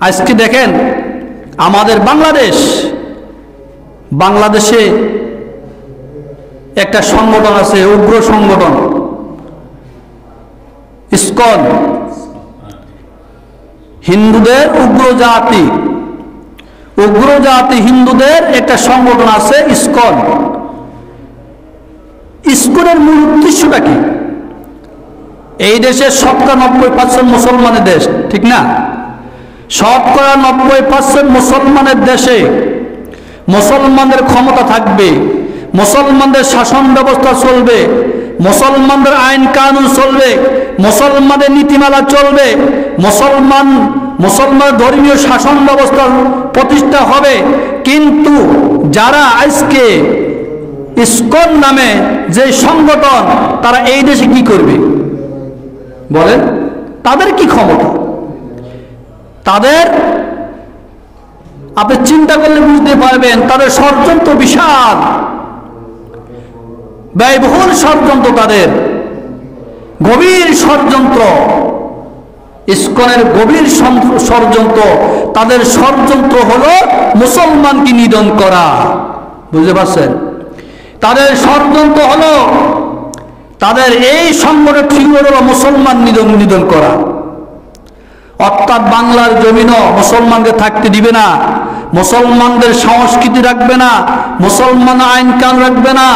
আজকে দেখেন আমাদের বাংলাদেশে একটা সংগঠন আছে, উগ্র সংগঠন ইসকন, হিন্দুদের উগ্র জাতি হিন্দুদের একটা সংগঠন আছে ইসকন। ইসকনের মূল উদ্দেশ্যটা কি? এই দেশে শতকরা 90% মুসলমানের দেশ, ঠিক না? শতকরা 90% মুসলমানের দেশে মুসলমানদের ক্ষমতা থাকবে, মুসলমানদের শাসন ব্যবস্থা চলবে, মুসলমানদের আইন কানুন চলবে, মুসলমানদের নীতিমালা চলবে, মুসলমান ধর্মীয় শাসন ব্যবস্থা প্রতিষ্ঠা হবে। কিন্তু যারা আজকে ইসকন নামে যে সংগঠন, তারা এই দেশে কি করবে বলেন? তাদের কি ক্ষমতা? তাদের আপনি চিন্তা করলে বুঝতে পারবেন তাদের ষড়যন্ত্র বিশাল, ব্যয়বহুল ষড়যন্ত্র, তাদের গভীর ষড়যন্ত্র, ইসকনের গভীর ষড়যন্ত্র। তাদের ষড়যন্ত্র হলো মুসলমানকে নিধন করা, বুঝতে পারছেন? তাদের ষড়যন্ত্র হলো, তাদের এই সংগঠনের ফিগার হলো মুসলমান নিধন করা। অর্থাৎ বাংলার জমিনও মুসলমানদের থাকতে দিবে না, মুসলমানদের সংস্কৃতি রাখবে না, মুসলমান আইন কানুন রাখবে না,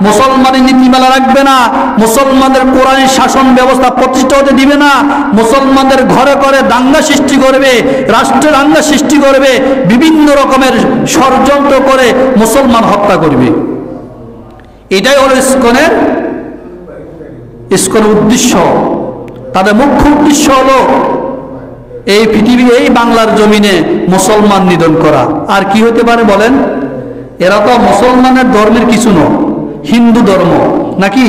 মুসলমানের নীতিমালা রাখবে না, মুসলমানদের কোরআনী শাসন ব্যবস্থা প্রতিষ্ঠা হতে দিবে না, মুসলমানদের ঘরে ঘরে দাঙ্গা সৃষ্টি করবে, রাষ্ট্রের দাঙ্গা সৃষ্টি করবে, বিভিন্ন রকমের ষড়যন্ত্র করে মুসলমান হত্যা করবে। এটাই হলো ইসকনের উদ্দেশ্য। তাদের মুখ্য উদ্দেশ্য হলো এই পৃথিবী, এই বাংলার জমিনে মুসলমান নিধন করা। আর কি হতে পারে বলেন? এরা তো মুসলমানের ধর্মের কিছু নয়, হিন্দু ধর্ম নাকি?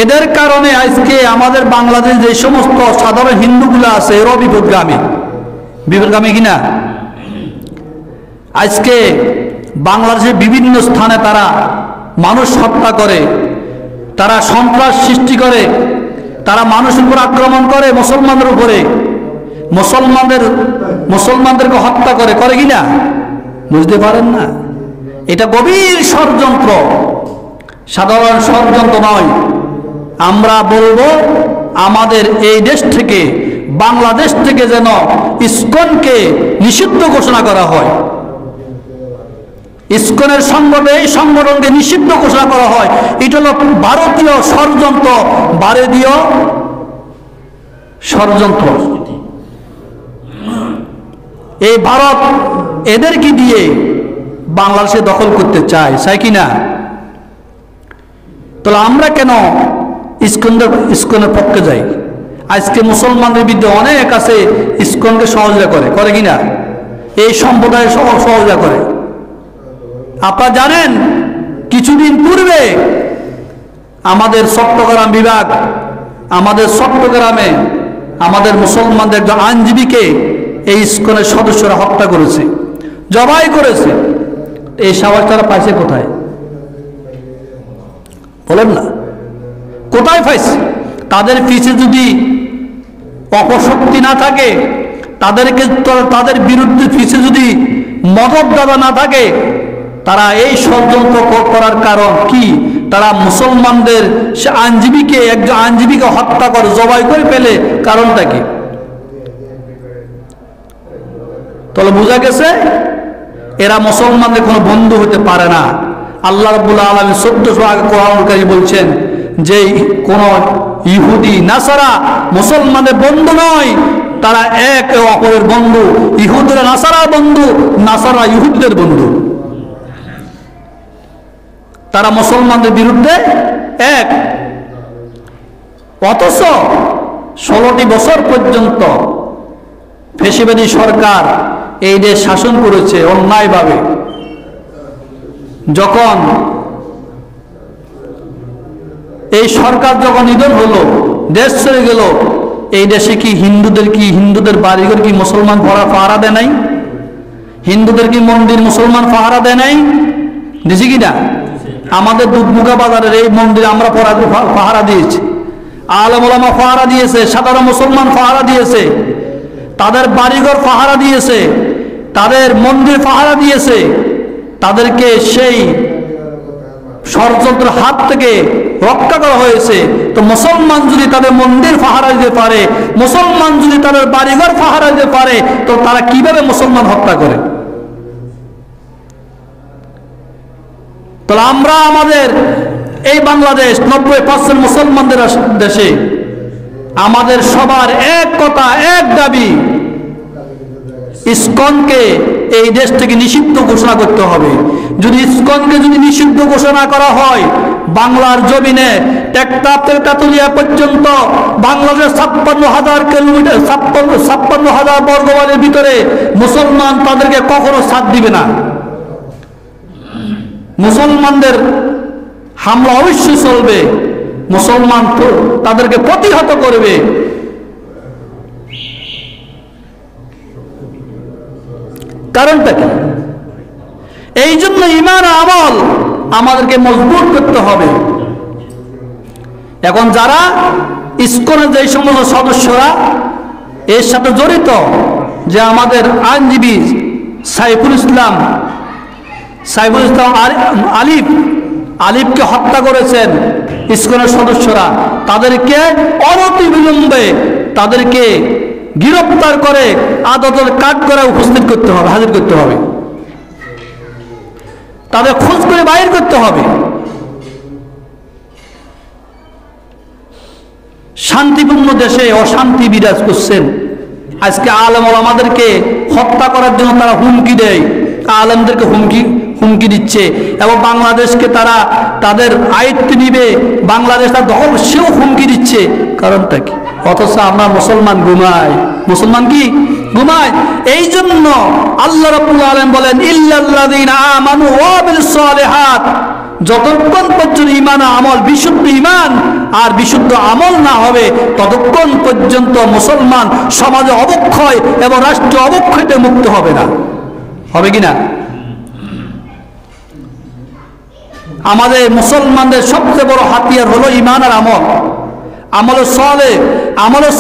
এদের কারণে আজকে আমাদের বাংলাদেশ যে সমস্ত সাধারণ হিন্দুগুলো আছে, এরাও বিপদগামী কিনা? আজকে বাংলাদেশের বিভিন্ন স্থানে তারা মানুষ হত্যা করে, তারা সন্ত্রাস সৃষ্টি করে, তারা মানুষের উপর আক্রমণ করে, মুসলমানদের উপরে, মুসলমানদেরকে হত্যা করে কিনা? বুঝতে পারেন না? এটা গভীর ষড়যন্ত্র, সাধারণ ষড়যন্ত্র নয়। আমরা বলবো আমাদের এই দেশ থেকে, বাংলাদেশ থেকে যেন ইসকনকে নিষিদ্ধ ঘোষণা করা হয়, ইসকনের এই সংগঠনকে নিষিদ্ধ ঘোষণা করা হয়। এটা হলো ভারতীয় ষড়যন্ত্র, ভারতীয় ষড়যন্ত্র। এই ভারত এদেরকে দিয়ে বাংলাদেশে দখল করতে চায় কি না? তাহলে আমরা কেন ইসকনের পক্ষে যাই? আজকে মুসলমানদের বিরুদ্ধে অনেক আছে ইসকনকে সহযোগিতা করে কিনা? এই সম্প্রদায়ের সহযোগিতা করে। আপনারা জানেন কিছুদিন পূর্বে আমাদের চট্টগ্রাম বিভাগ, আমাদের চট্টগ্রামে আমাদের মুসলমানদের একজন আইনজীবীকে এই ইসকনের সদস্যরা হত্যা করেছে, জবাই করেছে। এই সাহস তারা পাইছে কোথায় বলেন না? কোথায় পাইছে? তাদের পিছে যদি অপশক্তি না থাকে, তাদের বিরুদ্ধে পিছে যদি মদতদাতা না থাকে, তারা এই ষড়যন্ত্র করার কারণ কি? তারা মুসলমানদের একজন আইনজীবীকে হত্যা করে, জবাই করে ফেলে, কারণটা কি? তাহলে বোঝা গেছে এরা মুসলমানদের কোনো বন্ধু হতে পারে না। আল্লাহ রাব্বুল আলামিন 1400 আগে কোরআনুল কারীমে বলছেন যে কোন ইহুদি নাসারা মুসলমানের বন্ধু নয়, তারা একে অপরের বন্ধু। ইহুদিরা নাসারা বন্ধু, নাসারা ইহুদিদের বন্ধু। তারা মুসলমানদের বিরুদ্ধে এক। অথচ 16টি বছর পর্যন্ত ফ্যাসিবাদী সরকার এই দেশ শাসন করেছে অন্যায়ভাবে। যখন এই সরকার যখন নিধন হলো, দেশ ছেড়ে গেল, এই দেশে কি হিন্দুদের বাড়িঘর কি মুসলমান পাহারা দেয় নাই? হিন্দুদের কি মন্দির মুসলমান পাহারা দেয় নাই? দিছি কিনা? আমাদের দুধমুখা বাজারের এই মন্দিরে আমরা পাহারা দিয়েছি, আলেম ওলামা পাহারা দিয়েছে, সাধারণ মুসলমান পাহারা দিয়েছে। তাদের বাড়িঘর পাহারা দিয়েছে, তাদের মন্দির পাহারা দিয়েছে, তাদেরকে সেই ষড়যন্ত্রের হাত থেকে রক্ষা করা হয়েছে। তো মুসলমান যদি তাদের মন্দির পাহারা দিতে পারে, মুসলমান যদি তাদের বাড়িঘর পাহারা দিতে পারে, তো তারা কিভাবে মুসলমান হত্যা করে? তাহলে আমরা আমাদের এই বাংলাদেশ 90% মুসলমানদের দেশে, আমাদের সবার এক কথা, এক দাবি, ইসকনকে এই দেশ থেকে নিষিদ্ধ ঘোষণা করতে হবে। যদি ইসকনকে যদি নিষিদ্ধ ঘোষণা করা হয়, বাংলার জমিনে টেকনাফ থেকে তেতুলিয়া পর্যন্ত বাংলাদেশ 56,000 কিলোমিটার 56,000 বর্গমাইলের ভিতরে মুসলমান তাদেরকে কখনো সাথ দিবে না। মুসলমানদের হামলা অবশ্যই চলবে, মুসলমান তাদেরকে প্রতিহত করবে। কারণটা কি? এই জন্য ঈমান আমল আমাদেরকে মজবুত করতে হবে। এখন যারা ইসকনের যে সমস্ত সদস্যরা এর সাথে জড়িত, যে আমাদের আইনজীবী সাইফুল ইসলাম আলিফকে হত্যা করেছেন ইসকনের সদস্যরা, তাদেরকে অনতিবিলম্বে তাদেরকে গ্রেফতার করে আদালতের কাঠগড়ায় উপস্থিত করতে হবে, হাজির করতে হবে, তাদের খোঁজ করে বাইর করতে হবে। শান্তিপূর্ণ দেশে অশান্তি বিরাজ করছেন। আজকে আলেম ওলামাদেরকে হত্যা করার জন্য তারা হুমকি দেয়, আলেমদেরকে হুমকি দিচ্ছে, এবং বাংলাদেশকে তারা তাদের আয়ত্তে নিবে, বাংলাদেশ তার দখল, সেও হুমকি দিচ্ছে। কারণটা কি? অথচ আমরা মুসলমান ঘুমাই। মুসলমান কি ঘুমায়? এই জন্য আল্লাহ রাব্বুল আলামিন বলেন, ইল্লাল্লাযীনা আমানু ওয়া আমিলুস সালিহাত, যতক্ষণ পর্যন্ত ঈমান আমল, বিশুদ্ধ ঈমান আর বিশুদ্ধ আমল না হবে, ততক্ষণ পর্যন্ত মুসলমান সমাজে অবক্ষয় এবং রাষ্ট্র অবক্ষয়তে মুক্ত হবে না। হবে কিনা? আমাদের মুসলমানদের সবচেয়ে বড় হাতিয়ার হলো ঈমান আর আমল। আমলে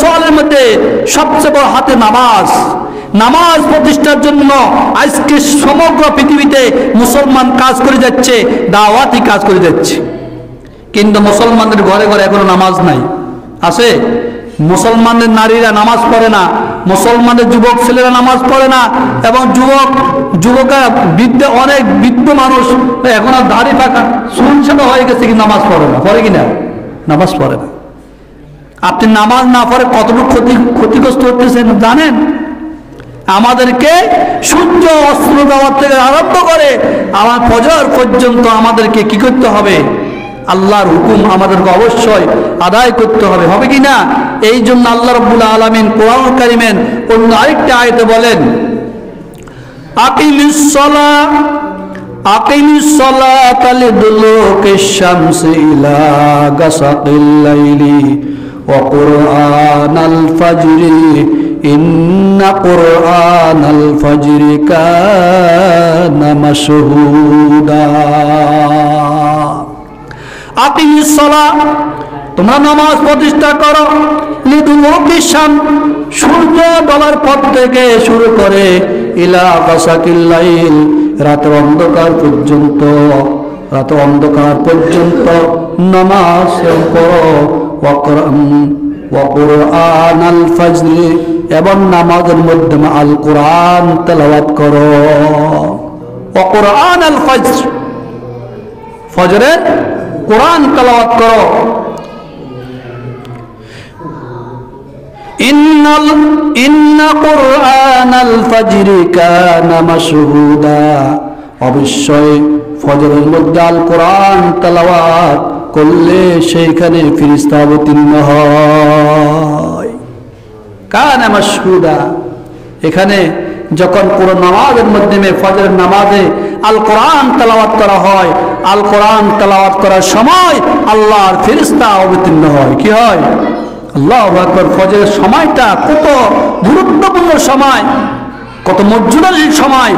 সালেহের মধ্যে সবচেয়ে বড় হাতে নামাজ। নামাজ প্রতিষ্ঠার জন্য আজকে সমগ্র পৃথিবীতে মুসলমান কাজ করে যাচ্ছে, দাওয়াতি কাজ করে যাচ্ছে, কিন্তু মুসলমানদের ঘরে ঘরে এখনো নামাজ নাই। আছে? মুসলমানদের নারীরা নামাজ পড়ে না, মুসলমানদের যুবক ছেলেরা নামাজ পড়ে না, এবং যুবকরা অনেক বৃদ্ধ মানুষ এখন আর দাড়ি পাকা শুনছেন হয়ে গেছে, কি নামাজ পড়ে না। পড়ে কিনা? নামাজ পড়ে না। আপনি নামাজ না পড়ে কতটুকু ক্ষতিগ্রস্ত হতেছেন জানেন? আমাদেরকে সূর্য অস্ত্র দেওয়ার থেকে আরম্ভ করে আমার ফজর পর্যন্ত আমাদেরকে কি করতে হবে? আল্লাহর হুকুম আমাদেরকে অবশ্যই আদায় করতে হবে। হবে কি না? এই জন্য আল্লাহ রাব্বুল আলামিন কোরআন কারীমের অন্য আরেকটা আয়াতে বলেন, আকিমিস সালাতা লিদুলুকিশ শামসি ইলা গাসাকিল লাইলি ওয়া কুরআনাল ফাজরি ইন্না কুরআনাল ফাজরি কানা মাশহুদা। আকিমিস সালাহ, তোমরা নামাজ প্রতিষ্ঠা করো, লিদুলুকিশ শামস, সূর্য ডলার পর থেকে শুরু করে ইলা গাসাকিল লাইল, রাতের অন্ধকার পর্যন্ত নামাজ পড়ো। ওয়া কুরআনাল ফাজরি, এবং নামাজের মাধ্যমে আল কোরআন তেলাওয়াত করো। ওয়া কুরআনাল ফাজর, ফজরের কোরআন তেলাওয়াত করো। ইন্না কুরআনাল ফাজরি কানা মাশহুদা, অবশ্যই ফজরের মধ্যে আল কোরআন তেলাওয়াত করলে সেইখানে ফেরেশতা অবতীর্ণ হয়। কানা মাশহুদা, এখানে যখন পুরো নামাজের মাধ্যমে ফজরের নামাজে আল কোরআন তেলাওয়াত করা হয়, আল কোরআন তেলাওয়াত করার সময় আল্লাহর ফেরেশতা অবতীর্ণ হয়। কি হয়? আল্লাহু আকবার। ফজরের সময়টা কত গুরুত্বপূর্ণ সময়, কত মর্যাদাশীল সময়।